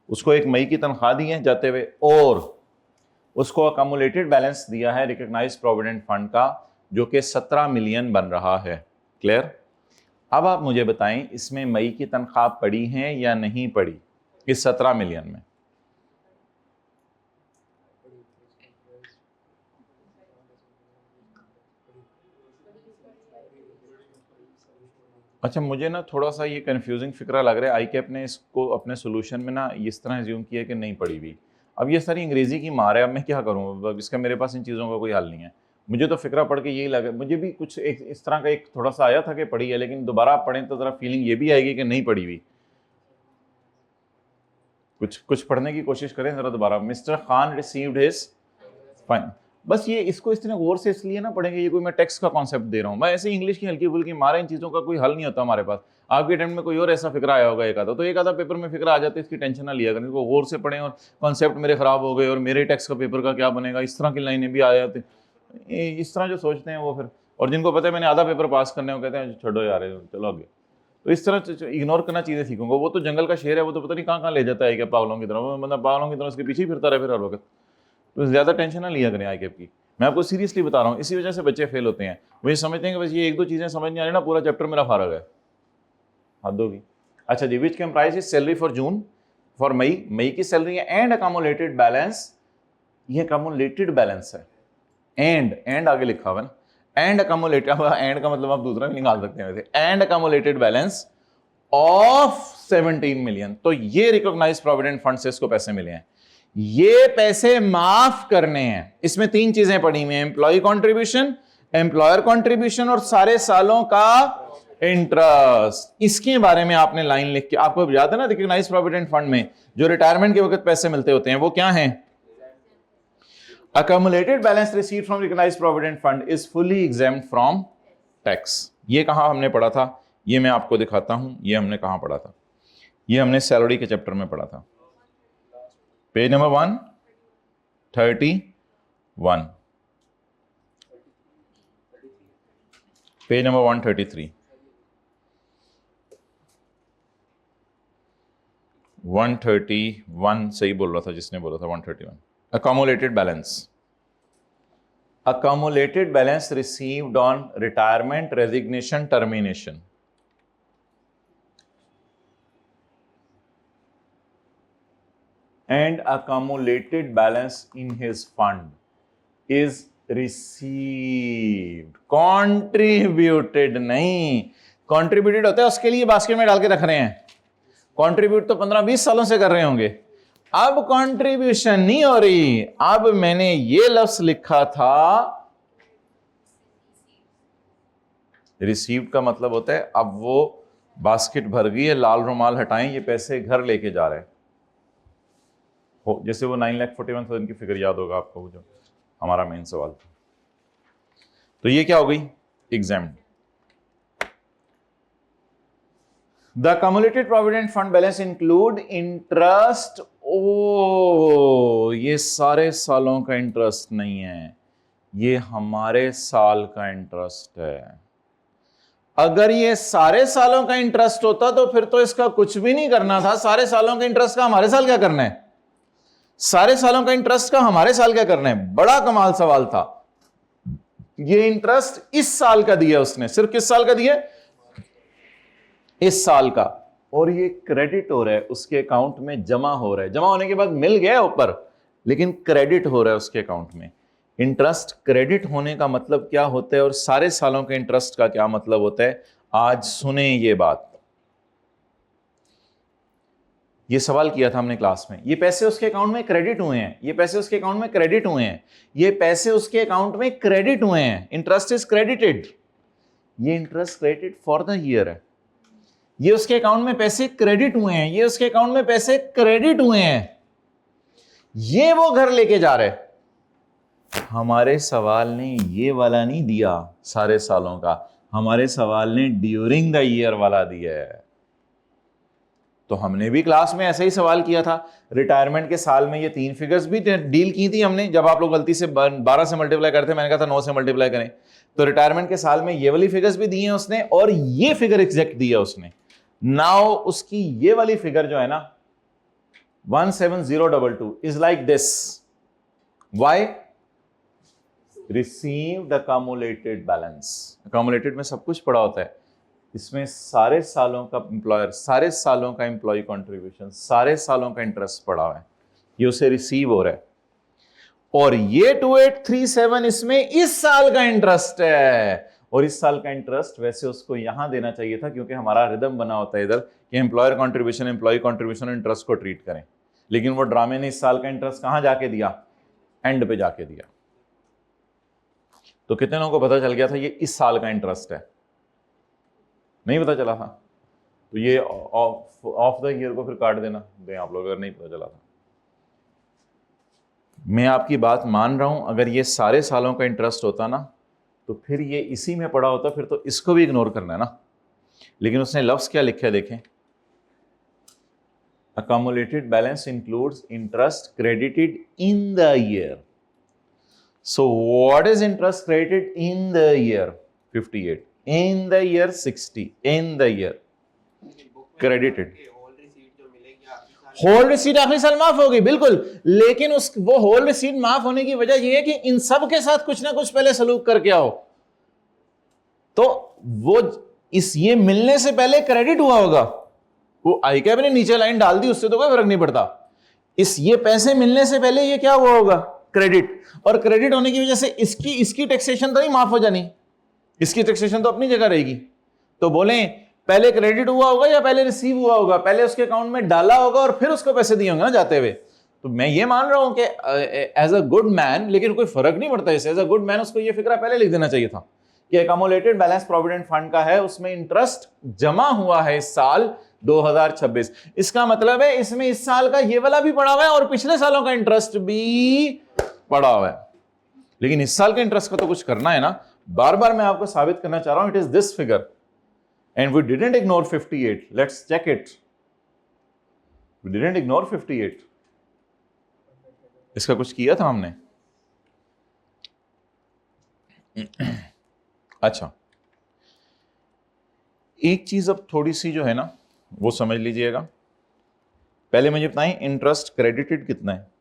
उसको एक मई की तनख्वाह दी है जाते हुए, और उसको अकमुलेटेड बैलेंस दिया है रिकग्नाइज्ड प्रोविडेंट फंड का, जो कि 17 मिलियन बन रहा है। क्लियर? अब आप मुझे बताएं इसमें मई की तनख्वाह पड़ी है या नहीं पड़ी इस 17 मिलियन में? अच्छा, मुझे ना थोड़ा सा ये कंफ्यूजिंग फिक्रा लग रहा है। आई कैप ने इसको अपने सोल्यूशन में ना इस तरह एज्यूम किया कि नहीं पड़ी हुई। अब ये सारी अंग्रेजी की मार है, अब मैं क्या करूँ? अब इसका मेरे पास इन चीज़ों का कोई हल नहीं है। मुझे तो फिक्रा पढ़ के यही लगा, मुझे भी कुछ एक इस तरह का एक थोड़ा सा आया था कि पढ़ी है, लेकिन दोबारा आप पढ़ें तो ज़रा फीलिंग ये भी आएगी कि नहीं पढ़ी हुई। कुछ पढ़ने की कोशिश करें ज़रा दोबारा। Mister Khan received his fine, बस ये इसको इस तरह गौर से इसलिए ना पढ़ेंगे, ये कोई मैं टेक्स्ट का कॉन्सेप्ट दे रहा हूँ। मैं ऐसे इंग्लिश की हल्की फुल्की मारे, इन चीज़ों का कोई हल नहीं होता हमारे पास। आपके अटेम्प्ट में कोई और ऐसा फिक्रा आया होगा एक आधा, तो एक आधा पेपर में फिक्रा आ जाता है, इसकी टेंशन ना लिया करें। इसको गौर से पढ़ें और कॉन्सेप्ट मेरे खराब हो गए और मेरे टेक्स्ट का पेपर का क्या बनेगा, इस तरह की लाइनें भी आ जाती। इस तरह जो सोचते हैं वो फिर, और जिनको पता है मैंने आधा पेपर पास करने को कहते हैं छोड़ो यार चलो आगे। तो इस तरह इग्नोर करना चीज़ें सीखूंगा। वो तो जंगल का शेर है, वो तो पता नहीं कहाँ ले जाता है क्या पागलों की तरह, मतलब पागलों की तरह उसके पीछे फिरता रहे फिर हर वक्त। तो ज़्यादा टेंशन ना लिया करें आई कैप की, मैं आपको सीरियसली बता रहा हूँ। इसी वजह से बच्चे फेल होते हैं, वो ये समझते हैं कि बस ये 1-2 चीज़ें समझ नहीं आ रही ना, पूरा चैप्टर मेरा फारग है, हद होगी। अच्छा जी, which comprise is salary for June, for May की सैलरी है, एंड अकामुलेटेड बैलेंस, ये अकामुलेटेड बैलेंस है, एंड आगे लिखा हुआ है ना, एंड अकामुलेटेड। अब एंड का मतलब आप दूसरा भी निकाल सकते हैं वैसे, and accumulated balance of 17 million. तो ये रिकॉग्नाइज प्रोविडेंट फंड से इसको पैसे मिले हैं। ये पैसे माफ करने हैं। इसमें तीन चीजें पड़ी हुई हैं, एम्प्लॉय कॉन्ट्रीब्यूशन, एम्प्लॉयर कॉन्ट्रीब्यूशन और सारे सालों का इंटरेस्ट। इसके बारे में आपने लाइन लिख के, आपको याद है ना रिकॉग्नाइज्ड प्रोविडेंट फंड में जो रिटायरमेंट के वक्त पैसे मिलते होते हैं वो क्या हैं? accumulated balance received from recognized provident fund is fully exempt from tax। ये कहां हमने पढ़ा था? ये मैं आपको दिखाता हूं, ये हमने कहां पढ़ा था? ये हमने सैलरी के चैप्टर में पढ़ा था, पेज नंबर 131, पेज नंबर 133, 131 सही बोल रहा था जिसने बोला था 131। accumulated balance received on retirement, resignation, termination। and accumulated balance in his fund is received, contributed नहीं, contributed होता है उसके लिए बास्केट में डाल के रख रहे हैं, कंट्रीब्यूट तो 15-20 सालों से कर रहे होंगे, अब कंट्रीब्यूशन नहीं हो रही। अब मैंने ये लफ्ज लिखा था, रिसीव्ड का मतलब होता है अब वो बास्केट भर गई है, लाल रुमाल हटाएं, ये पैसे घर लेके जा रहे हैं। जैसे वो 9,41,000 की फिगर याद होगा आपको, जो हमारा मेन सवाल था। तो ये क्या हो गई? Examined. The accumulated provident fund balance include interest। ओ, ये सारे सालों का इंटरेस्ट नहीं है, ये हमारे साल का इंटरेस्ट है। अगर ये सारे सालों का इंटरेस्ट होता तो फिर तो इसका कुछ भी नहीं करना था। सारे सालों का इंटरेस्ट का हमारे साल क्या करना है? सारे सालों का इंटरेस्ट का हमारे साल क्या करना है? बड़ा कमाल सवाल था। ये इंटरेस्ट इस साल का दिया उसने, सिर्फ किस साल का दिया? इस साल का। और ये क्रेडिट हो रहा है उसके अकाउंट में, जमा हो रहा है, जमा होने के बाद मिल गया ऊपर, लेकिन क्रेडिट हो रहा है उसके अकाउंट में। इंटरेस्ट क्रेडिट होने का मतलब क्या होता है और सारे सालों के इंटरेस्ट का क्या मतलब होता है? आज सुने ये बात। ये सवाल किया था हमने क्लास में, ये पैसे उसके अकाउंट में क्रेडिट हुए हैं, ये पैसे उसके अकाउंट में क्रेडिट हुए हैं, ये पैसे उसके अकाउंट में क्रेडिट हुए हैं। इंटरेस्ट इज क्रेडिटेड, ये interest credit for the year है। ये उसके अकाउंट में पैसे क्रेडिट हुए हैं, ये उसके अकाउंट में पैसे क्रेडिट हुए हैं, ये वो घर लेके जा रहे। हमारे सवाल ने ये वाला नहीं दिया सारे सालों का, हमारे सवाल ने ड्यूरिंग द ईयर वाला दिया है। तो हमने भी क्लास में ऐसा ही सवाल किया था। रिटायरमेंट के साल में ये तीन फिगर्स भी डील की थी हमने, जब आप लोग गलती से 12 से मल्टीप्लाई करते, मैंने कहा था 9 से मल्टीप्लाई करें। तो रिटायरमेंट के साल में ये वाली फिगर्स भी दी हैं उसने और ये फिगर एग्जैक्ट दिया उसने। नाउ उसकी ये वाली फिगर जो है ना 17022 is like this. Why? Received accumulated balance. accumulated में सब कुछ पड़ा होता है, इसमें सारे सालों का एम्प्लॉयर, सारे सालों का एम्प्लॉय कंट्रीब्यूशन, सारे सालों का इंटरेस्ट पड़ा हुआ है, ये उसे रिसीव हो रहा है। और ये 2837 इसमें इस साल का इंटरेस्ट है, और इस साल का इंटरेस्ट वैसे उसको यहां देना चाहिए था, क्योंकि हमारा रिदम बना होता है इधर कि एम्प्लॉयर कंट्रीब्यूशन, एम्प्लॉय कंट्रीब्यूशन और इंटरेस्ट को ट्रीट करें। लेकिन वो ड्रामे ने इस साल का इंटरेस्ट कहां जाके दिया? एंड पे जाके दिया। तो कितने लोगों को पता चल गया था ये इस साल का इंटरेस्ट है? नहीं पता चला था? तो ये ऑफ द ईयर को फिर काट देना दें आप लोग, अगर नहीं पता चला था। मैं आपकी बात मान रहा हूं, अगर ये सारे सालों का इंटरेस्ट होता ना तो फिर ये इसी में पड़ा होता, फिर तो इसको भी इग्नोर करना है ना। लेकिन उसने लफ्ज क्या लिखा है देखें, accumulated balance includes interest credited in the year। So what is interest credited in the year? 58, in the year 60, in the year credited। Hold receipt आखिरी साल माफ हो गई, बिल्कुल। लेकिन वो होल्ड रिसीट माफ होने की वजह यह है कि इन सब के साथ कुछ ना कुछ पहले सलूक करके आओ। तो वो ये मिलने से पहले क्रेडिट हुआ होगा, वो आई कैप ने नीचे लाइन डाल दी, उससे तो कोई फर्क नहीं पड़ता। ये पैसे मिलने से पहले ये क्या हुआ होगा? क्रेडिट। और क्रेडिट होने की वजह से इसकी टैक्सेशन तो नहीं माफ हो जानी, इसकी टैक्सेशन तो अपनी जगह रहेगी। तो बोले पहले क्रेडिट हुआ होगा या पहले रिसीव हुआ होगा? पहले उसके अकाउंट में डाला होगा और फिर उसको पैसे दिए होंगे ना जाते हुए। तो मैं ये मान रहा हूं कि एज अ गुड मैन, लेकिन कोई फर्क नहीं पड़ता इससे। एज अ गुड मैन उसको ये फिक्रा पहले लिख देना चाहिए था कि अकोमोलेटेड बैलेंस प्रोविडेंट फंड का है, उसमें इंटरेस्ट जमा हुआ है इस साल 2026। इसका मतलब है इसमें इस साल का ये वाला भी पड़ा हुआ है और पिछले सालों का इंटरेस्ट भी पड़ा हुआ है, लेकिन इस साल के इंटरेस्ट का तो कुछ करना है ना। बार बार मैं आपको साबित करना चाह रहा हूं, it is this figure and we didn't ignore 58। Let's check it, we didn't ignore 58। इसका कुछ किया था हमने। अच्छा, एक चीज अब थोड़ी सी जो है ना वो समझ लीजिएगा। पहले मुझे बताएं इंटरेस्ट क्रेडिटेड कितना है।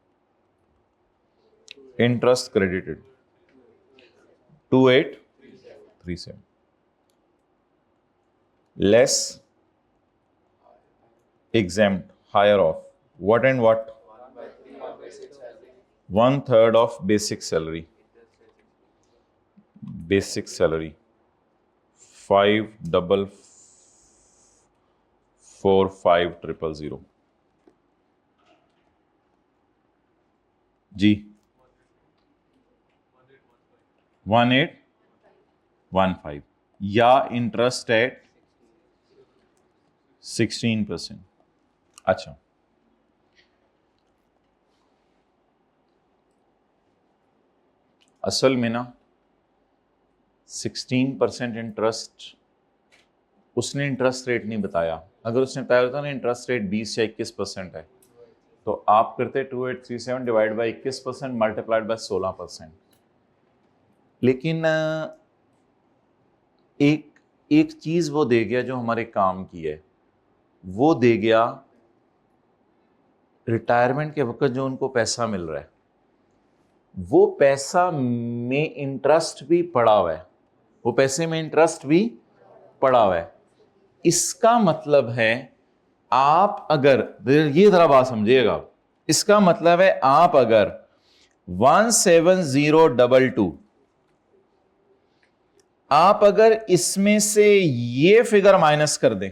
Interest credited 2837 less exempt higher of what and what, 1/3 of basic salary, 5445000 जी 1815 या इंटरेस्ट एट 16%। अच्छा, असल में ना 16% इंटरेस्ट उसने इंटरेस्ट रेट नहीं बताया। अगर उसने बताया होता ना इंटरेस्ट रेट 20 या 21% है, तो आप करते 2837 डिवाइड बाई 21% मल्टीप्लाइड बाय 16%। लेकिन एक चीज वो दे गया जो हमारे काम की है, वो दे गया रिटायरमेंट के वक्त जो उनको पैसा मिल रहा है, वो पैसा में इंटरेस्ट भी पड़ा हुआ है, वो पैसे में इंटरेस्ट भी पड़ा हुआ है। इसका मतलब है आप अगर, ये जरा बात समझिएगा, इसका मतलब है आप अगर 17022 आप अगर इसमें से ये फिगर माइनस कर दें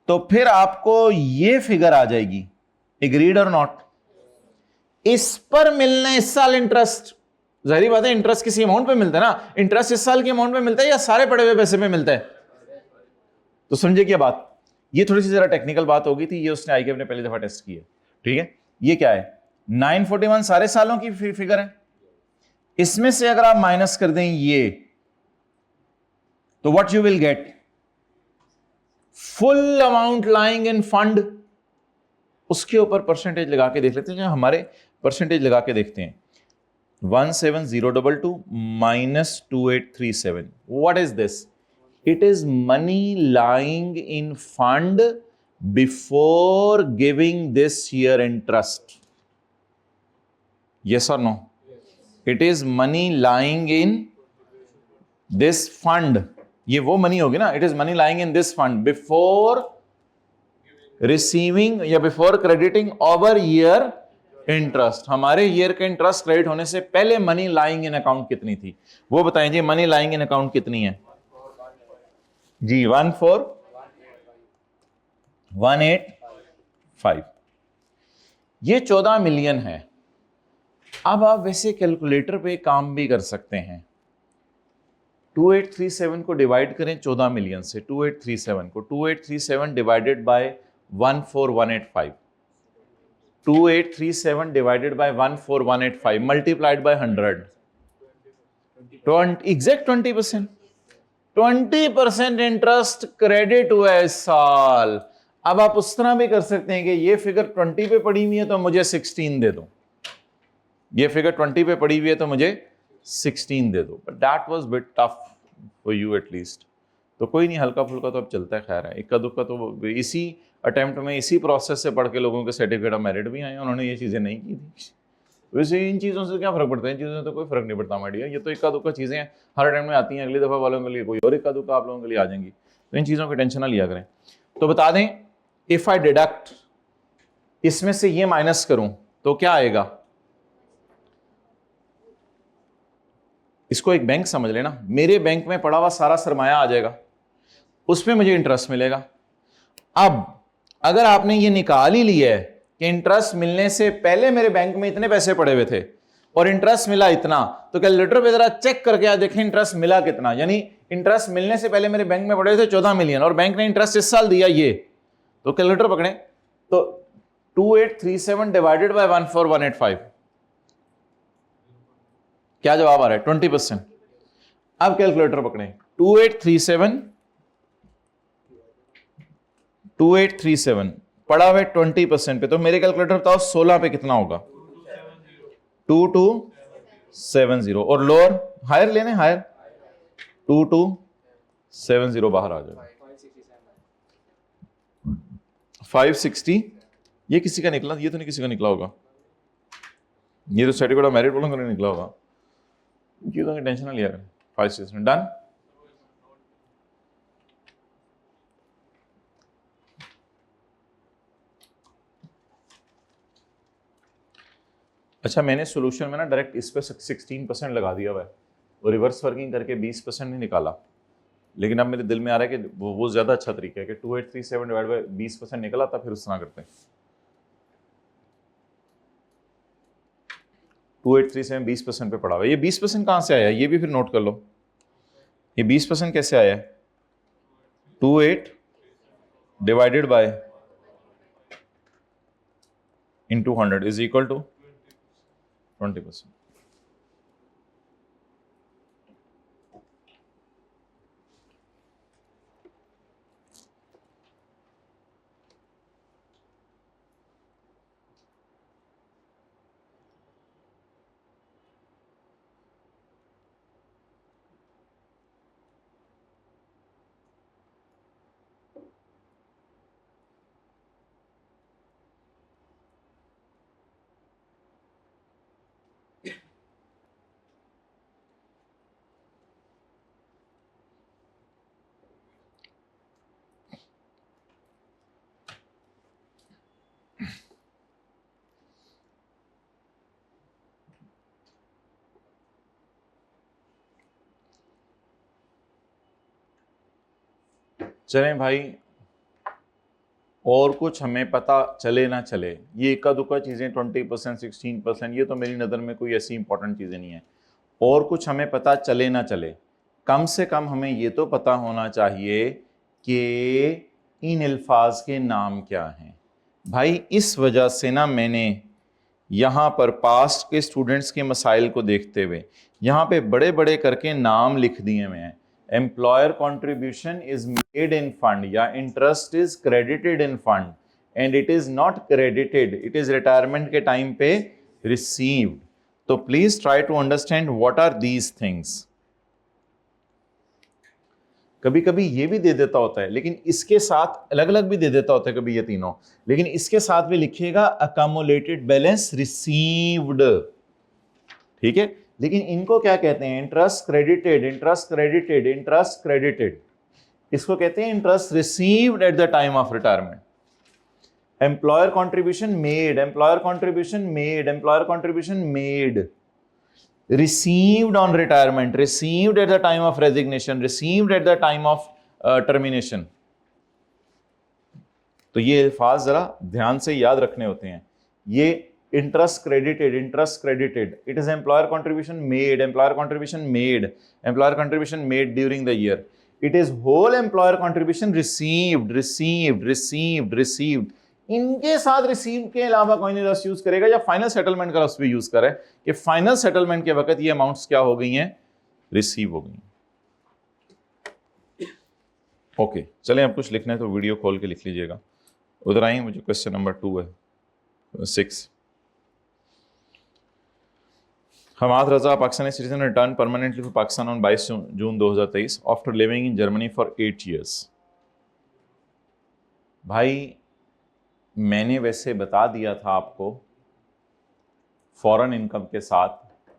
तो फिर आपको ये फिगर आ जाएगी। एग्रीड और नॉट? इस पर मिलना इस साल इंटरेस्ट, जाहिर बात है इंटरेस्ट किसी अमाउंट पे मिलता है ना। इंटरेस्ट इस साल के अमाउंट पे मिलता है या सारे पड़े हुए पैसे पे मिलता है? तो समझे क्या बात। ये थोड़ी सी जरा टेक्निकल बात होगी थी, ये उसने आईके ने पहली दफा टेस्ट की है। ठीक है, ये क्या है 941 सारे सालों की फिगर है। इसमें से अगर आप माइनस कर दें ये, तो what you will get, full amount lying in fund. उसके ऊपर परसेंटेज लगा के देख लेते हैं, हमारे परसेंटेज लगा के देखते हैं। 17022 minus 2837, what is this? It is money lying in fund before giving this year interest. Yes or no? It is money lying in this fund. ये वो मनी होगी ना, it is money lying in this fund before receiving या before crediting our year interest. हमारे ईयर के इंटरेस्ट क्रेडिट होने से पहले मनी लाइंग इन अकाउंट कितनी थी, वो बताएं जी। मनी लाइंग इन अकाउंट कितनी है जी? 14185। ये 14 मिलियन है। अब आप वैसे कैलकुलेटर पे काम भी कर सकते हैं। 2837 को डिवाइड करें 14 मिलियन से। 2837 divided by 14185, 2837 divided by 14185 multiplied by 100, exact 20%। 20% interest credit हुआ है इस साल। अब आप उस तरह भी कर सकते हैं कि ये फिगर 20 पे पड़ी हुई है तो मुझे 16 दे दो, ये फिगर 20 पे पड़ी हुई है तो मुझे 16 दे दो। But that was bit tough for you at least. तो कोई नहीं, हल्का फुल्का तो अब चलता है। खैर है, इक्का दुक्का तो इसी अटेम्प्ट में इसी प्रोसेस से पढ़ के लोगों के सर्टिफिकेट ऑफ मेरिट भी आए, उन्होंने ये चीज़ें नहीं की थी। वैसे इन चीज़ों से क्या फ़र्क पड़ता है? इन चीज़ों से तो कोई फ़र्क नहीं पड़ता माडिया, ये तो इक्का दुक्का चीज़ें हैं, हर टाइम में आती हैं। अगली दफ़ा वालों के लिए कोई और इक्का दुक्का आप लोगों के लिए आ जाएंगी, तो इन चीज़ों की टेंशन ना लिया करें। तो बता दें, इफ़ आई डिडक्ट, इसमें से ये माइनस करूं तो क्या आएगा? इसको एक बैंक समझ लेना। मेरे बैंक में पड़ा हुआ सारा सरमाया आ जाएगा, उसमें मुझे इंटरेस्ट मिलेगा। अब अगर आपने ये निकाल ही लिया है कि इंटरेस्ट मिलने से पहले मेरे बैंक में इतने पैसे पड़े हुए थे और इंटरेस्ट मिला इतना, तो कैलकुलेटर पे जरा चेक करके आ देखें इंटरेस्ट मिला कितना। यानी इंटरेस्ट मिलने से पहले मेरे बैंक में पड़े थे 14 मिलियन और बैंक ने इंटरेस्ट इस साल दिया ये, तो कैलकुलेटर पकड़े तो 2837 डिवाइडेड बाय 14185, क्या जवाब आ रहा है? 20%। अब कैलकुलेटर पकड़े 2837 पड़ा हुआ 20% पे, तो मेरे कैलकुलेटर बताओ 16 पे कितना होगा? 2270। और लोअर हायर लेने, हायर 2270 बाहर आ जाएगा 560। ये किसी का निकला? ये तो नहीं किसी का निकला होगा, ये तो सर्टिफिकेट ऑफ मेरिट बोलूंगा नहीं निकला होगा, ये तो टेंशन ना लिया। 560 डन। अच्छा, मैंने सॉल्यूशन में ना डायरेक्ट इस पे 16% लगा दिया हुआ है और रिवर्स वर्किंग करके 20% नहीं निकाला, लेकिन अब मेरे दिल में आ रहा है कि वो ज़्यादा अच्छा तरीका है कि 2837 डिवाइड बाय 20% निकला था, फिर उस तरह करते हैं। 2837 20% पे पड़ा हुआ है। ये 20% कहाँ से आया? ये भी फिर नोट कर लो, ये 20% कैसे आया है? 28 divided by into 100 is equal to 20%। चलें भाई, और कुछ हमें पता चले ना चले, ये इक्का दुक्का चीज़ें 20% 16%, ये तो मेरी नज़र में कोई ऐसी इंपॉर्टेंट चीज़ें नहीं है। और कुछ हमें पता चले ना चले, कम से कम हमें ये तो पता होना चाहिए कि इन अल्फाज के नाम क्या हैं। भाई इस वजह से ना मैंने यहाँ पर पास्ट के स्टूडेंट्स के मसाइल को देखते हुए यहाँ पे बड़े बड़े करके नाम लिख दिए हुए हैं। Employer contribution is made in fund या interest is credited in fund and it is not credited, it is retirement के टाइम पे रिसीव्ड। तो please try to understand what are these things. कभी कभी ये भी दे देता होता है, लेकिन इसके साथ अलग अलग भी दे देता होता है कभी ये तीनों, लेकिन इसके साथ भी लिखिएगा अकोमोलेटेड बैलेंस रिसीव्ड, ठीक है। लेकिन इनको क्या कहते हैं? Interest credited, interest credited, interest credited. इसको कहते हैं interest received at the time of retirement. Employer contribution made, employer contribution made, employer contribution made. Received on retirement, received at the time of resignation, received at the time of termination। तो ये अल्फाज जरा ध्यान से याद रखने होते हैं। ये interest credited, interest credited, it is employer contribution made, employer contribution made, employer contribution made during the year. It is whole employer contribution received, received, received, received. इनके साथ रिसीव के अलावा कोई नहीं लफ्ज़ यूज करेगा, या फाइनल सेटलमेंट का लफ्ज़ भी यूज करे कि फाइनल सेटलमेंट के वक्त ये अमाउंट्स क्या हो गई हैं? रिसीव हो गई। ओके, चलें अब कुछ लिखना है तो वीडियो खोल के लिख लीजिएगा। उधर आइए, मुझे क्वेश्चन नंबर 2 है 6। Hammad Raza Pakistani citizen return permanently to Pakistan on 22 June 2023 after living in Germany for 8 years। भाई मैंने वैसे बता दिया था आपको फॉरेन इनकम के साथ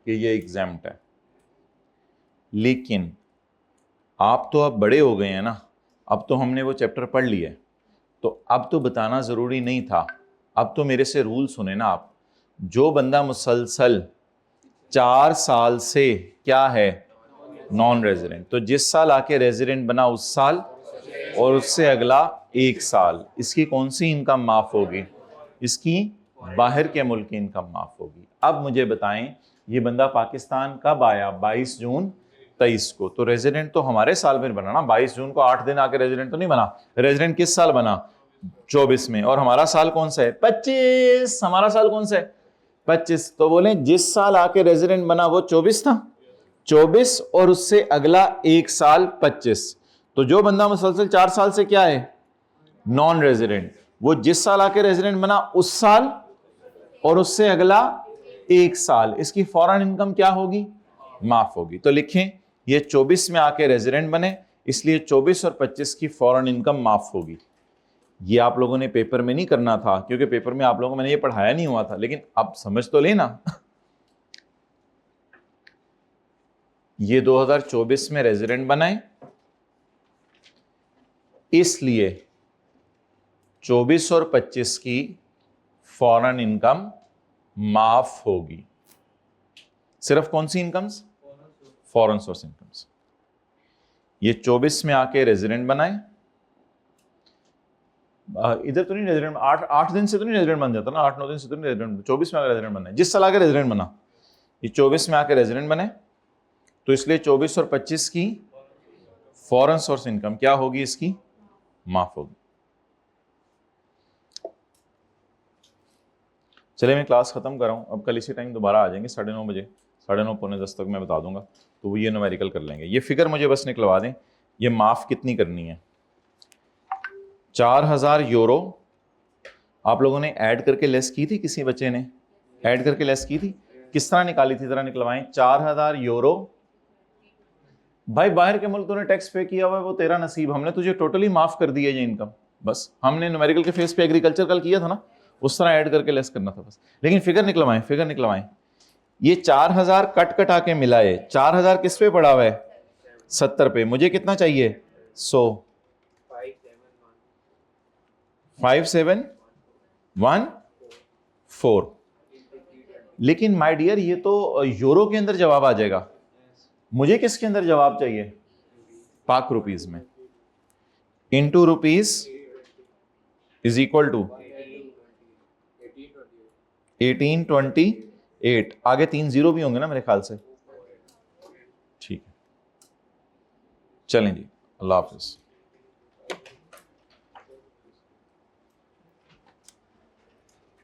कि ये एग्जाम्प्ट है, लेकिन आप तो अब बड़े हो गए हैं ना, अब तो हमने वो चैप्टर पढ़ लिया है, तो अब तो बताना ज़रूरी नहीं था। अब तो मेरे से रूल सुने ना आप। जो बंदा मुसलसल 4 साल से क्या है? नॉन रेजिडेंट, तो जिस साल आके रेजिडेंट बना उस साल और उससे अगला 1 साल, इसकी कौन सी इनकम माफ होगी? इसकी बाहर के मुल्क की इनकम माफ होगी। अब मुझे बताएं, ये बंदा पाकिस्तान कब आया? 22 जून 23 को। तो रेजिडेंट तो हमारे साल में बना ना, 22 जून को 8 दिन आके रेजिडेंट तो नहीं बना। रेजिडेंट किस साल बना? 24 में। और हमारा साल कौन सा है? 25। हमारा साल कौन सा है? 25। तो बोले जिस साल आके रेजिडेंट बना वो 24 था, 24 और उससे अगला एक साल 25। तो जो बंदा मुसलसल 4 साल से क्या है? नॉन रेजिडेंट, वो जिस साल आके रेजिडेंट बना उस साल और उससे अगला एक साल, इसकी फौरन इनकम क्या होगी? माफ होगी। तो लिखें ये 24 में आके रेजिडेंट बने, इसलिए 24 और 25 की फौरन इनकम माफ होगी। ये आप लोगों ने पेपर में नहीं करना था, क्योंकि पेपर में आप लोगों को मैंने ये पढ़ाया नहीं हुआ था, लेकिन अब समझ तो लेना। ये 2024 में रेजिडेंट बनाए, इसलिए 24 और 25 की फौरन इनकम माफ होगी। सिर्फ कौन सी इनकम्स? Foreign source incomes. ये 24 में आके रेजिडेंट बनाए, इधर तो नहीं रेजिडेंट, 8 दिन से तो नहीं रेजिडेंट बन जाता ना, 8-9 दिन से तो नहीं रेजिडेंट, 24 में आके रेजिडेंट बनना है। जिस साल आके रेजिडेंट बना, ये 24 में आके रेजिडेंट बने, तो इसलिए 24 और 25 की फॉरेन सोर्स इनकम क्या होगी? इसकी माफ होगी। चलिए मैं क्लास खत्म कर रहा हूं, अब कल इसी टाइम दोबारा आ जाएंगे 9:30 बजे, 9:30 पौने 10 तक मैं बता दूंगा, तो वो ये न्यूमेरिकल कर लेंगे। ये फिगर मुझे बस निकलवा दें, ये माफ कितनी करनी है? 4000 यूरो आप लोगों ने ऐड करके लेस की थी, किसी बच्चे ने ऐड करके लेस की थी? किस तरह निकाली थी जरा निकलवाएं। 4000 यूरो, भाई बाहर के मुल्क तूने टैक्स पे किया हुआ है, वो तेरा नसीब, हमने तुझे टोटली माफ कर दी है ये इनकम। बस हमने न्यूमेरिकल के फेस पे एग्रीकल्चर कल किया था ना, उस तरह ऐड करके लेस करना था बस। लेकिन फिगर निकलवाएं, फिगर निकलवाएं। ये 4000 कट कटा के मिला है, 4000 किस पे पड़ा हुआ है? 70 पे। मुझे कितना चाहिए? 100। 5714। लेकिन माय डियर ये तो यूरो के अंदर जवाब आ जाएगा, मुझे किसके अंदर जवाब चाहिए? पाक रुपीज में। Into rupees is equal to 1828। आगे 3 जीरो भी होंगे ना मेरे ख्याल से। ठीक है, चलें जी, अल्लाह हाफिज।